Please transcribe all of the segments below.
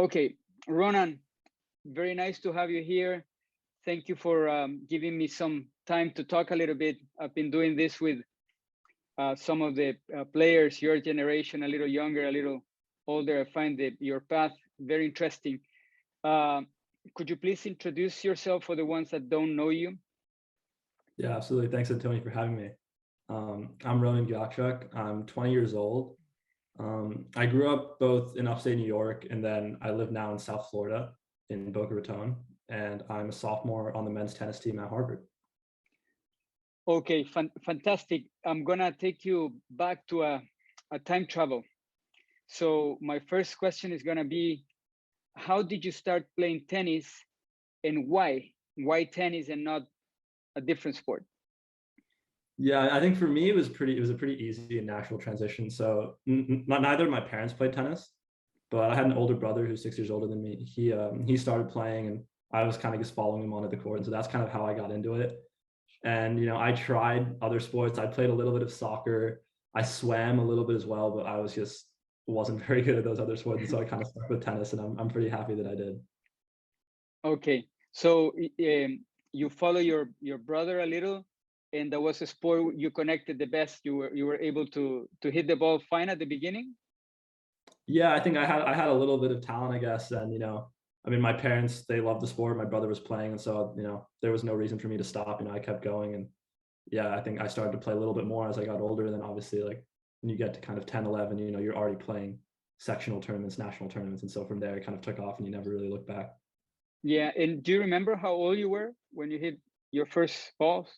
Okay, Ronan, very nice to have you here. Thank you for giving me some time to talk a little bit. I've been doing this with some of the players, your generation, a little younger, a little older. I find that your path very interesting. Uh, could you please introduce yourself for the ones that don't know you? Yeah, absolutely. Thanks, Antonio, for having me. I'm Ronan Gyatchuk. I'm 20 years old. I grew up both in upstate New York, and then I live now in South Florida in Boca Raton, and I'm a sophomore on the men's tennis team at Harvard. Okay, fantastic. I'm gonna take you back to a time travel. So my first question is gonna be, how did you start playing tennis and why? Why tennis and not a different sport? Yeah, I think for me it was a pretty easy and natural transition. So neither of my parents played tennis, but I had an older brother who's 6 years older than me. He started playing, and I was kind of just following him onto the court, and so that's kind of how I got into it. And I tried other sports. I played a little bit of soccer. I swam a little bit as well, but I wasn't very good at those other sports, and so I kind of stuck with tennis, and I'm pretty happy that I did. Okay, so you follow your brother a little, and that was a sport you connected the best. You were able to hit the ball fine at the beginning. Yeah, I think I had a little bit of talent, I guess, and I mean, my parents, they loved the sport. My brother was playing, and so there was no reason for me to stop. I kept going, and yeah, I think I started to play a little bit more as I got older. And then obviously, like when you get to kind of 10, 11, you're already playing sectional tournaments, national tournaments, and so from there it kind of took off, and you never really looked back. Yeah, and do you remember how old you were when you hit your first balls?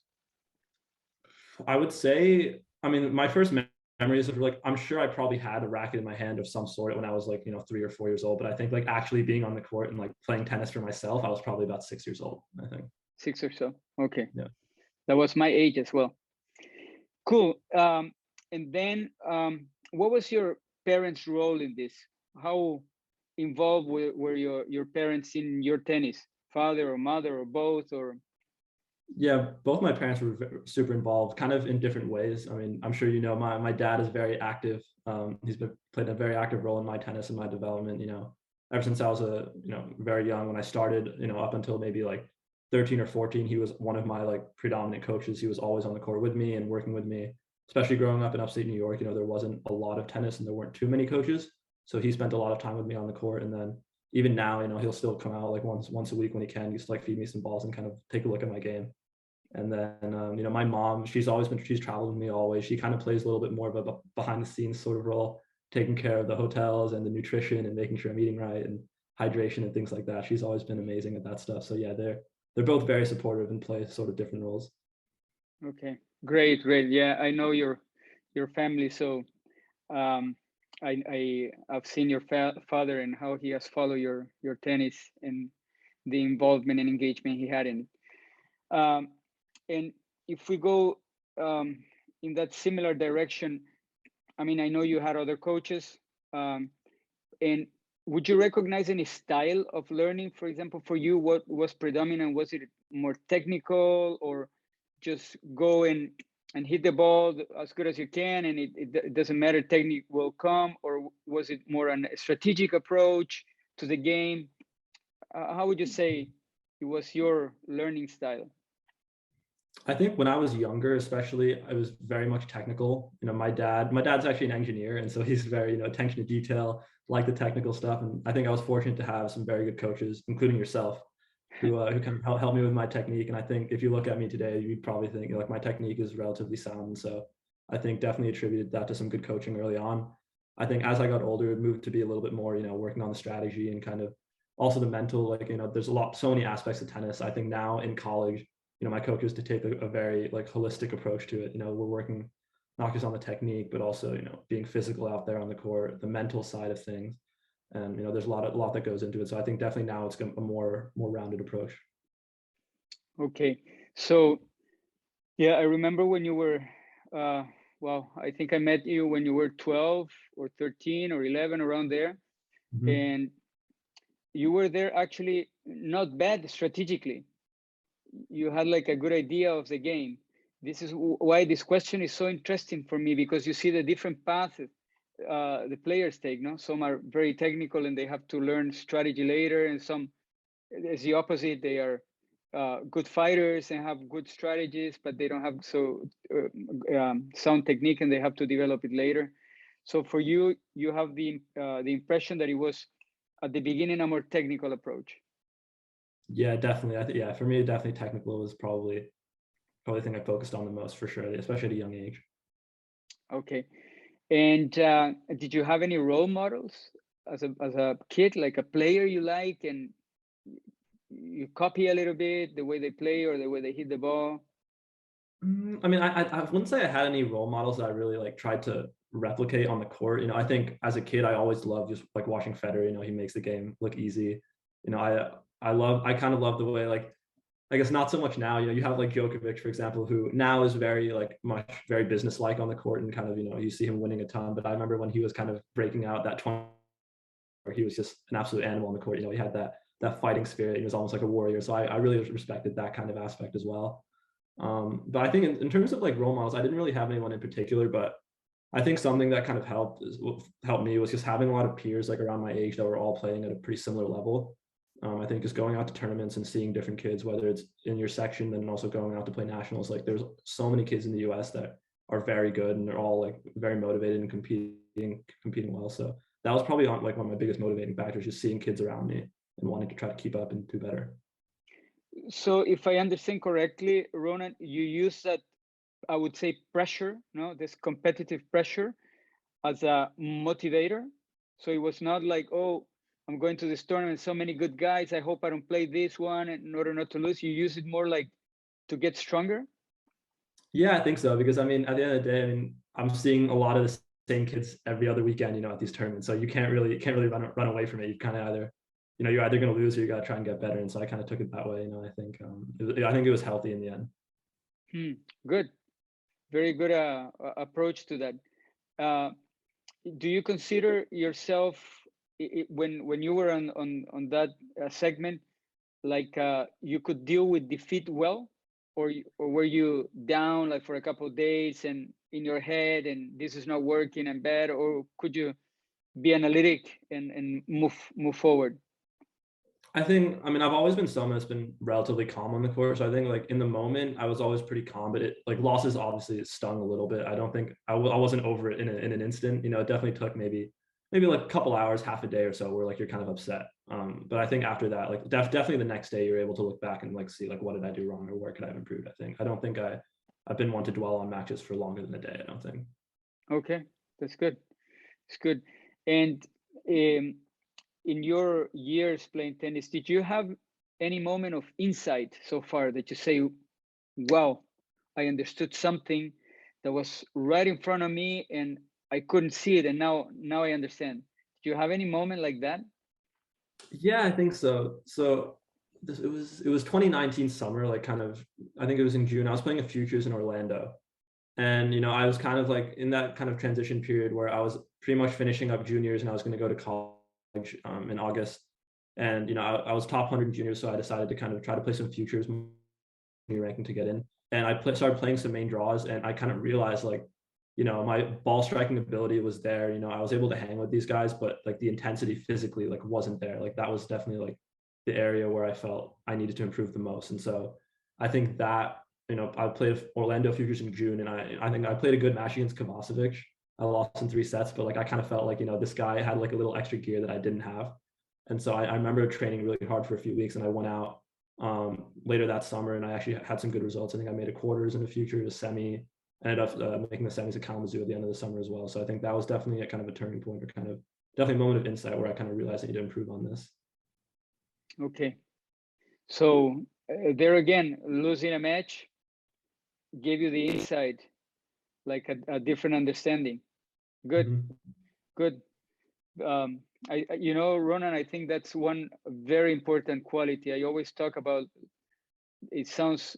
I would say, I mean, my first memories of, like, I'm sure I probably had a racket in my hand of some sort when I was like 3 or 4 years old, but I think like actually being on the court and like playing tennis for myself, I was probably about 6 years old, I think. 6 or so. Okay, Yeah. that was my age as well. Cool. And then, what was your parents' role in this? How involved were your parents in your tennis? Father or mother or both? Or Yeah, both my parents were super involved, kind of in different ways. I mean, I'm sure my dad is very active. He's played a very active role in my tennis and my development. Ever since I was very young when I started. Up until maybe like 13 or 14, he was one of my like predominant coaches. He was always on the court with me and working with me. Especially growing up in upstate New York, there wasn't a lot of tennis and there weren't too many coaches. So he spent a lot of time with me on the court, and then even now, he'll still come out like once a week when he can, just like feed me some balls and kind of take a look at my game. And then, my mom, she's traveled with me always. She kind of plays a little bit more of a behind the scenes sort of role, taking care of the hotels and the nutrition and making sure I'm eating right and hydration and things like that. She's always been amazing at that stuff. So yeah, they're both very supportive and play sort of different roles. okay, great, great. Yeah, I know your family, so um, I've seen your father and how he has followed your tennis and the involvement and engagement he had in it. And if we go in that similar direction, I mean, I know you had other coaches, and would you recognize any style of learning? For example, for you, what was predominant? Was it more technical, or just go and hit the ball as good as you can, and it doesn't matter, technique will come? Or was it more a strategic approach to the game? How would you say it was your learning style? I think when I was younger, especially, I was very much technical. My dad's actually an engineer, and so he's very, attention to detail, like the technical stuff. And I think I was fortunate to have some very good coaches, including yourself, who kind of help me with my technique. And I think if you look at me today, you'd probably think like my technique is relatively sound. So I think definitely attributed that to some good coaching early on. I think as I got older, it moved to be a little bit more, working on the strategy and kind of also the mental. Like, there's so many aspects of tennis. I think now in college, my coaches to take a very like holistic approach to it. We're working not just on the technique, but also, being physical out there on the court, the mental side of things. And, there's a lot that goes into it. So I think definitely now it's a more rounded approach. Okay, so yeah, I remember when you were, well, I think I met you when you were 12 or 13 or 11, around there. Mm-hmm. And you were there actually not bad strategically. You had like a good idea of the game. This is why this question is so interesting for me, because you see the different paths the players take. No, some are very technical and they have to learn strategy later, and some is the opposite. They are good fighters and have good strategies, but they don't have sound technique, and they have to develop it later. So for you, you have the impression that it was at the beginning a more technical approach. Yeah, definitely. Yeah, for me, definitely technical was probably the thing I focused on the most for sure, especially at a young age. Okay. And did you have any role models as a kid, like a player you like, and you copy a little bit the way they play or the way they hit the ball? I mean, I wouldn't say I had any role models that I really like tried to replicate on the court. You know, I think as a kid, I always loved just like watching Federer. You know, he makes the game look easy. You know, I kind of love the way, like, I guess not so much now. You know, you have like Djokovic, for example, who now is very very business-like on the court, and kind of, you know, you see him winning a ton. But I remember when he was kind of breaking out that 20, where he was just an absolute animal on the court. You know, he had that fighting spirit. He was almost like a warrior. So I really respected that kind of aspect as well. But I think in terms of like role models, I didn't really have anyone in particular, but I think something that kind of helped me was just having a lot of peers like around my age that were all playing at a pretty similar level. I think just going out to tournaments and seeing different kids, whether it's in your section, then also going out to play nationals. Like there's so many kids in the US that are very good, and they're all like very motivated and competing well. So that was probably like one of my biggest motivating factors, just seeing kids around me and wanting to try to keep up and do better. So if I understand correctly, Ronan, you use that, I would say, pressure, no, this competitive pressure as a motivator. So it was not like, oh, I'm going to this tournament, so many good guys, I hope I don't play this one in order not to lose. You use it more like to get stronger. Yeah, I think so, because I mean, at the end of the day, I mean, I'm seeing a lot of the same kids every other weekend, you know, at these tournaments. So you can't really run away from it. You kind of either, you know, you're either going to lose or you got to try and get better. And so I kind of took it that way. You know, I think it was healthy in the end. Good, very good approach to that. Do you consider yourself, when you were on that segment, like you could deal with defeat well, or were you down like for a couple of days and in your head and this is not working and bad, or could you be analytic and move forward? I think, I mean, I've always been someone that's been relatively calm on the court. So I think like in the moment, I was always pretty calm, but it like losses, obviously it stung a little bit. I don't think I wasn't over it in an instant. You know, it definitely took maybe like a couple hours, half a day or so, where like you're kind of upset. But I think after that, like definitely the next day, you're able to look back and like see like what did I do wrong or where could I have improved. I don't think I've been one to dwell on matches for longer than a day. I don't think. Okay, that's good. It's good. And in your years playing tennis, did you have any moment of insight so far that you say, wow, I understood something that was right in front of me and I couldn't see it, and now I understand? Do you have any moment like that? Yeah, I think so. So it was 2019 summer, like kind of, I think it was in June. I was playing a futures in Orlando. And you know, I was kind of like in that kind of transition period where I was pretty much finishing up juniors and I was going to go to college in August. And you know, I was top 100 juniors, so I decided to kind of try to play some futures ranking to get in. And started playing some main draws, and I kind of realized like, you know, my ball striking ability was there. You know, I was able to hang with these guys, but like the intensity physically like wasn't there. Like that was definitely like the area where I felt I needed to improve the most. And so I think that, you know, I played Orlando Futures in June, and I think I played a good match against Kovacevic. I lost in 3 sets, but like I kind of felt like, you know, this guy had like a little extra gear that I didn't have. And so I remember training really hard for a few weeks, and I went out later that summer, and I actually had some good results. I think I made a quarters in the future, a semi, ended up making the semis at Kalamazoo at the end of the summer as well. So I think that was definitely a kind of a turning point, or kind of definitely a moment of insight where I kind of realized I need to improve on this. Okay, so there again, losing a match gave you the insight, like a different understanding. Good, good. You know, Ronan, I think that's one very important quality. I always talk about, it sounds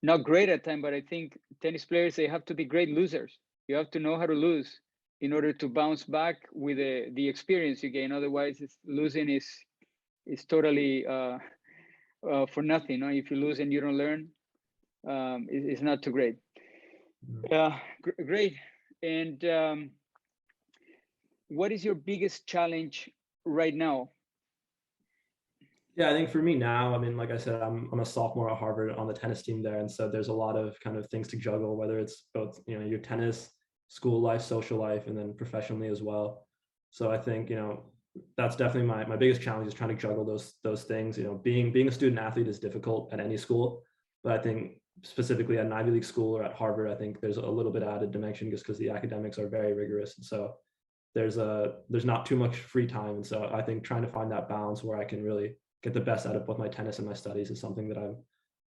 not great at time, but I think tennis players, they have to be great losers. You have to know how to lose in order to bounce back with the experience you gain. Otherwise, losing is totally for nothing. No? If you lose and you don't learn, it's not too great. Great. And what is your biggest challenge right now? Yeah, I think for me now, I mean, like I said, I'm a sophomore at Harvard on the tennis team there, and so there's a lot of kind of things to juggle, whether it's both, you know, your tennis, school life, social life, and then professionally as well. So I think, you know, that's definitely my biggest challenge is trying to juggle those things. You know, being a student athlete is difficult at any school, but I think specifically at an Ivy League school or at Harvard, I think there's a little bit added dimension just because the academics are very rigorous, and so there's not too much free time, and so I think trying to find that balance where I can really get the best out of both my tennis and my studies is something that I've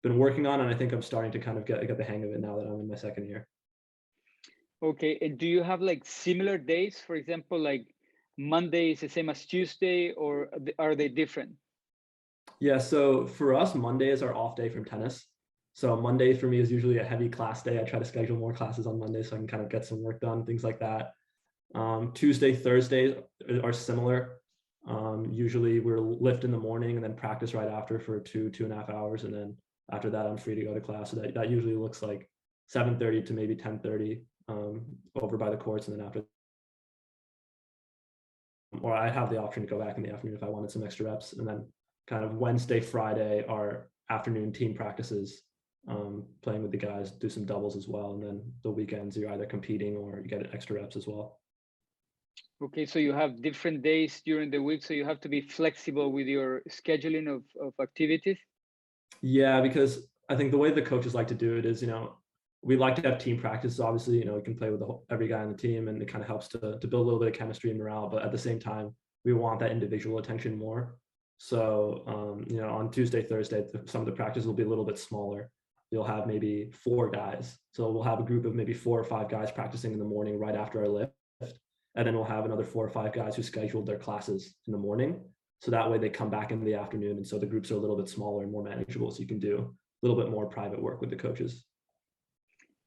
been working on, and I think I'm starting to kind of get the hang of it now that I'm in my second year. Okay, and do you have like similar days? For example, like Monday is the same as Tuesday, or are they different? Yeah, so for us, Monday is our off day from tennis. So Monday for me is usually a heavy class day. I try to schedule more classes on Monday so I can kind of get some work done, things like that. Tuesday, Thursday are similar. Usually we're lift in the morning and then practice right after for 2.5 hours. And then after that, I'm free to go to class. So that usually looks like 7:30 to maybe 10:30 over by the courts. And then after, or I have the option to go back in the afternoon if I wanted some extra reps. And then kind of Wednesday, Friday are afternoon team practices, playing with the guys, do some doubles as well. And then the weekends, you're either competing or you get extra reps as well. Okay, so you have different days during the week, so you have to be flexible with your scheduling of activities. Yeah, because I think the way the coaches like to do it is, you know, we like to have team practice. Obviously, you know, we can play with every guy on the team, and it kind of helps to build a little bit of chemistry and morale. But at the same time, we want that individual attention more. So, you know, on Tuesday, Thursday, some of the practice will be a little bit smaller. You'll have maybe 4 guys. So we'll have a group of maybe 4 or 5 guys practicing in the morning right after our lift. And then we'll have another 4 or 5 guys who scheduled their classes in the morning. So that way they come back in the afternoon. And so the groups are a little bit smaller and more manageable. So you can do a little bit more private work with the coaches.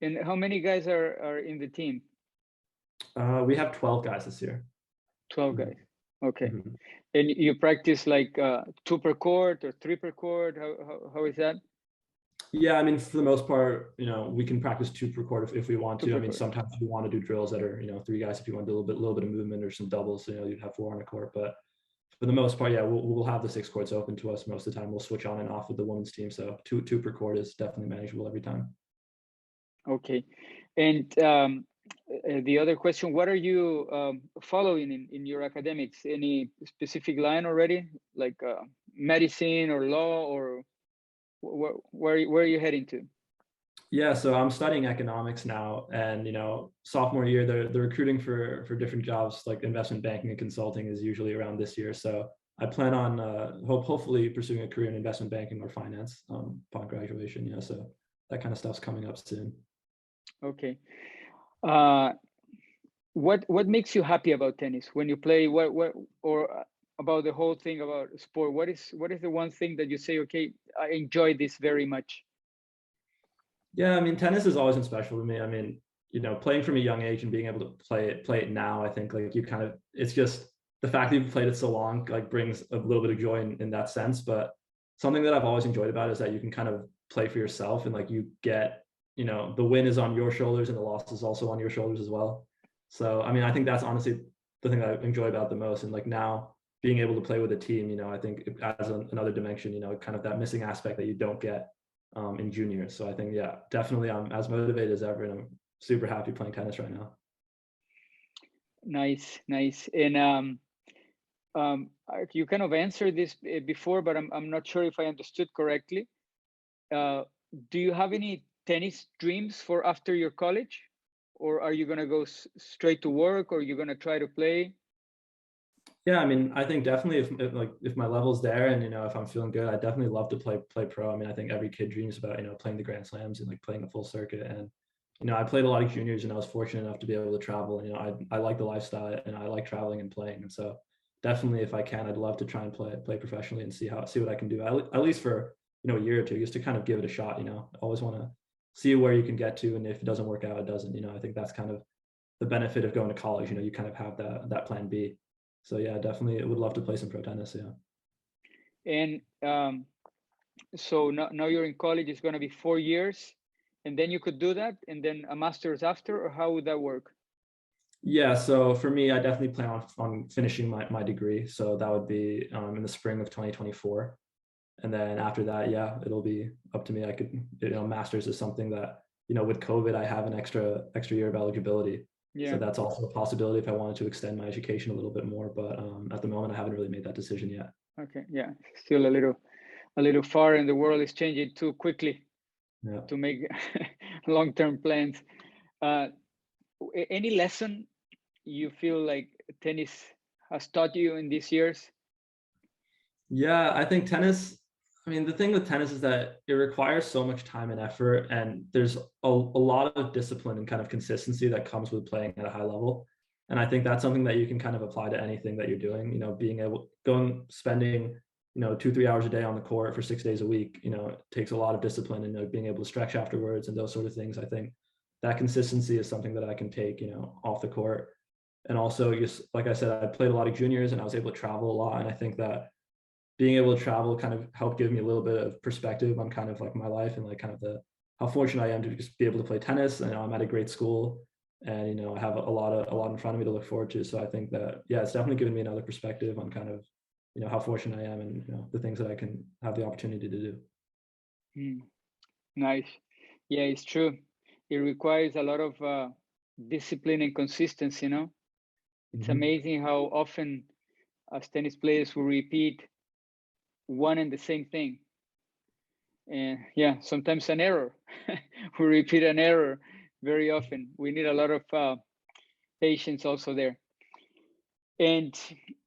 And how many guys are in the team? We have 12 guys this year. 12 guys. Okay. Mm-hmm. And you practice like 2 per court or 3 per court? How is that? Yeah, I mean, for the most part, you know, we can practice 2 per court if we want to. I mean, Court. sometimes we want to do drills that are, you know, 3 guys if you want to do a little bit of movement or some doubles. You know, you'd have 4 on a court. But for the most part, yeah, we'll have the 6 courts open to us most of the time. We'll switch on and off with the women's team. So two per court is definitely manageable every time. Okay. And the other question, what are you following in your academics? Any specific line already, like medicine or law, or where are you heading to? Yeah, so I'm studying economics now, and you know, sophomore year, they're recruiting for different jobs like investment banking and consulting is usually around this year. So I plan on hopefully pursuing a career in investment banking or finance upon graduation. Yeah, so that kind of stuff's coming up soon. Okay. What makes you happy about tennis when you play? What or about the whole thing about sport? What is the one thing that you say, okay, I enjoy this very much? Yeah, I mean, tennis has always been special to me. I mean, you know, playing from a young age and being able to play it now, I think like you kind of, it's just the fact that you've played it so long, like brings a little bit of joy in that sense. But something that I've always enjoyed about it is that you can kind of play for yourself, and like you get, you know, the win is on your shoulders and the loss is also on your shoulders as well. So, I mean, I think that's honestly the thing that I enjoy about the most. And like now being able to play with a team, you know, I think it adds another dimension, you know, kind of that missing aspect that you don't get in juniors. So I think, yeah, definitely I'm as motivated as ever, and I'm super happy playing tennis right now. Nice, nice. And you kind of answered this before, but I'm not sure if I understood correctly. Do you have any tennis dreams for after your college, or are you gonna go straight to work, or you're gonna try to play? Yeah, I mean, I think definitely if my level's there and you know if I'm feeling good, I definitely love to play pro. I mean, I think every kid dreams about, you know, playing the Grand Slams and like playing a full circuit. And you know, I played a lot of juniors, and I was fortunate enough to be able to travel. And, you know, I like the lifestyle, and I like traveling and playing. And so definitely, if I can, I'd love to try and play professionally and see what I can do at least for, you know, a year or two, just to kind of give it a shot. You know, I always want to see where you can get to, and if it doesn't work out, it doesn't. You know, I think that's kind of the benefit of going to college. You know, you kind of have that plan B. So yeah, definitely would love to play some pro tennis. Yeah. And so now you're in college. It's gonna be 4 years, and then you could do that, and then a master's after, or how would that work? Yeah, so for me, I definitely plan on finishing my degree. So that would be in the spring of 2024. And then after that, yeah, it'll be up to me. I could, master's is something that, with COVID, I have an extra year of eligibility. So Yeah. that's also a possibility if I wanted to extend my education a little bit more. But at the moment, I haven't really made that decision yet. Okay. Yeah. Still a little far, and the world is changing too quickly Yeah. to make long-term plans. Uh, any lesson you feel like tennis has taught you in these years? Yeah, I think tennis, I mean, the thing with tennis is that it requires so much time and effort, and there's a lot of discipline and kind of consistency that comes with playing at a high level. And I think that's something that you can kind of apply to anything that you're doing, being able going spending, 2, 3 hours a day on the court for 6 days a week, it takes a lot of discipline and being able to stretch afterwards and those sort of things. I think that consistency is something that I can take, off the court. And also just like I said, I played a lot of juniors and I was able to travel a lot. And I think that being able to travel kind of helped give me a little bit of perspective on kind of like my life and like kind of the how fortunate I am to just be able to play tennis. And I'm at a great school, and I have a lot in front of me to look forward to. So I think that yeah, it's definitely given me another perspective on kind of how fortunate I am and the things that I can have the opportunity to do. Hmm, nice. Yeah, it's true. It requires a lot of discipline and consistency. It's Mm-hmm. amazing how often as tennis players we repeat one and the same thing. And yeah, sometimes an error. We repeat an error very often. We need a lot of patience also there. And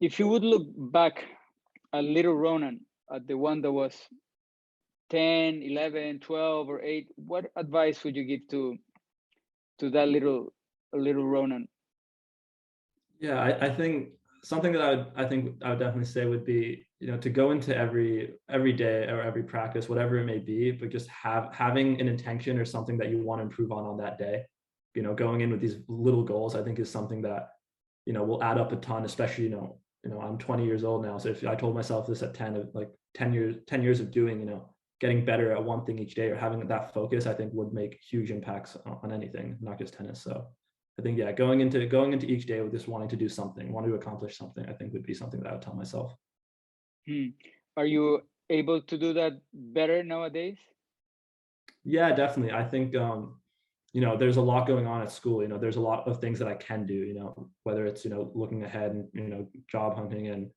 if you would look back at little Ronan, at the one that was 10, 11, 12, or 8, what advice would you give to that little Ronan? Yeah, I think something that I would definitely say would be, to go into every day or every practice, whatever it may be, but just having an intention or something that you want to improve on that day. Going in with these little goals, I think is something that, will add up a ton, especially, I'm 20 years old now. So if I told myself this at 10 of like 10 years of doing, getting better at one thing each day or having that focus, I think would make huge impacts on anything, not just tennis. So I think yeah, going into each day with just wanting to do something, wanting to accomplish something, I think would be something that I would tell myself. Hmm. Are you able to do that better nowadays? Yeah, definitely. I think there's a lot going on at school. There's a lot of things that I can do. Whether it's looking ahead and job hunting and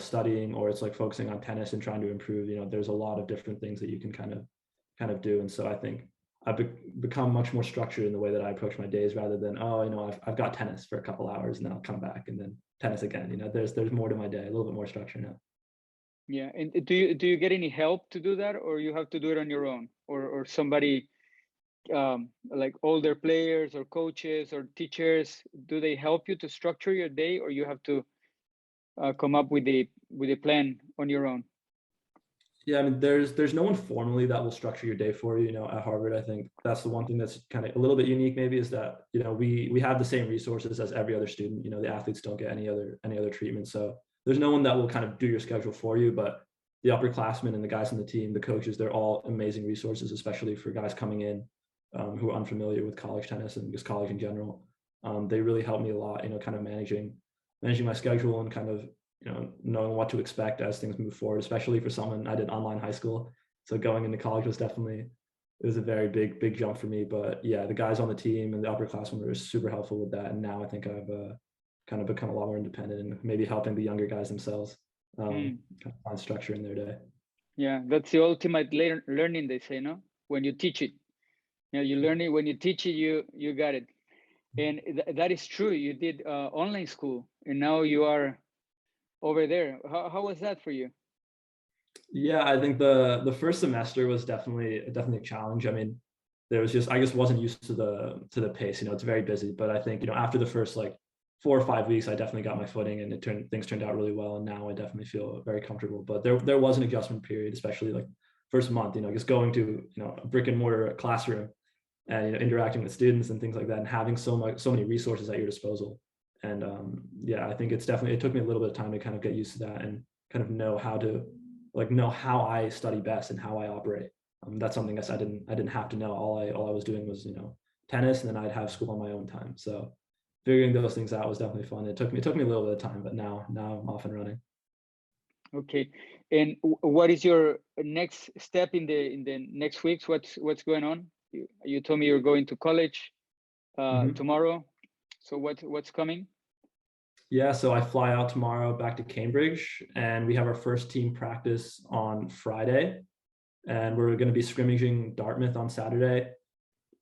studying, or it's like focusing on tennis and trying to improve. There's a lot of different things that you can kind of do. And so I think I've become much more structured in the way that I approach my days, rather than I've got tennis for a couple hours and then I'll come back and then tennis again. There's more to my day, a little bit more structure now. Yeah. And do you get any help to do that, or you have to do it on your own, or somebody like older players or coaches or teachers, do they help you to structure your day, or you have to come up with a plan on your own? Yeah, I mean, there's no one formally that will structure your day for you. At Harvard, I think that's the one thing that's kind of a little bit unique, maybe, is that we have the same resources as every other student. The athletes don't get any other treatment, so there's no one that will kind of do your schedule for you. But the upperclassmen and the guys on the team, the coaches, they're all amazing resources, especially for guys coming in who are unfamiliar with college tennis and just college in general. They really help me a lot. Kind of managing my schedule and kind of knowing what to expect as things move forward, especially for someone. I did online high school, so going into college was definitely, it was a very big jump for me. But yeah, the guys on the team and the upperclassmen were super helpful with that. And now I think I've kind of become a lot more independent and maybe helping the younger guys themselves Hmm. kind of find structure in their day. Yeah, that's the ultimate learning, they say, no? When you teach it, you learn it. When you teach it, you got it. And that is true. You did online school, and now you are over there. How was that for you? Yeah, I think the first semester was definitely a challenge. I mean, there was just I just wasn't used to the pace. It's very busy, but I think after the first like 4 or 5 weeks, I definitely got my footing, and things turned out really well. And now I definitely feel very comfortable. But there was an adjustment period, especially like first month. Just going to a brick and mortar classroom and interacting with students and things like that, and having so many resources at your disposal. And yeah, I think it took me a little bit of time to kind of get used to that and kind of know how I study best and how I operate. That's something I didn't have to know. All I was doing was tennis, and then I'd have school on my own time. So figuring those things out was definitely fun. It took me a little bit of time, but now I'm off and running. Okay, and what is your next step in the next weeks? What's going on? You told me you're going to college tomorrow. So what's coming? Yeah, so I fly out tomorrow back to Cambridge, and we have our first team practice on Friday, and we're going to be scrimmaging Dartmouth on Saturday.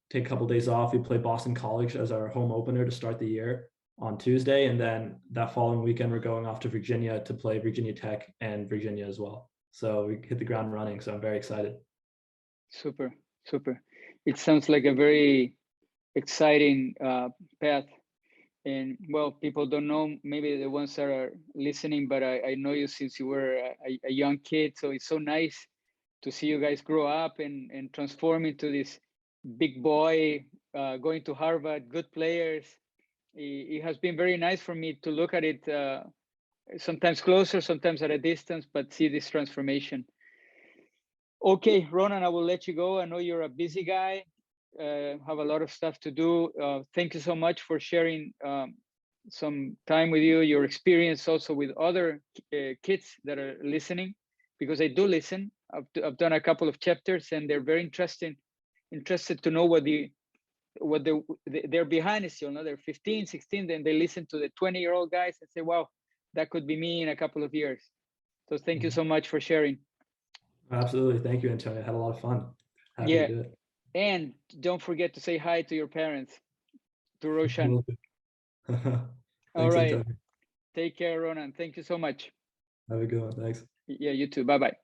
Take a couple of days off. We play Boston College as our home opener to start the year on Tuesday, and then that following weekend we're going off to Virginia to play Virginia Tech and Virginia as well. So we hit the ground running. So I'm very excited. Super, super. It sounds like a very exciting path. And well, people don't know, maybe the ones that are listening, but I know you since you were a young kid. So it's so nice to see you guys grow up and transform into this big boy, going to Harvard, good players. It has been very nice for me to look at it, sometimes closer, sometimes at a distance, but see this transformation. Okay, Ronan, I will let you go. I know you're a busy guy, have a lot of stuff to do. Thank you so much for sharing some time with you, your experience also with other kids that are listening, because I do listen. I've done a couple of chapters and they're very interested to know what they're behind is, you know, they're 15, 16, then they listen to the 20-year-old guys and say, wow, that could be me in a couple of years. So thank you so much for sharing. Absolutely. Thank you, Antonio. I had a lot of fun. Happy to do it. And don't forget to say hi to your parents, to Roshan. All right. Antonio. Take care, Ronan. Thank you so much. Have a good one. Thanks. Yeah, you too. Bye-bye.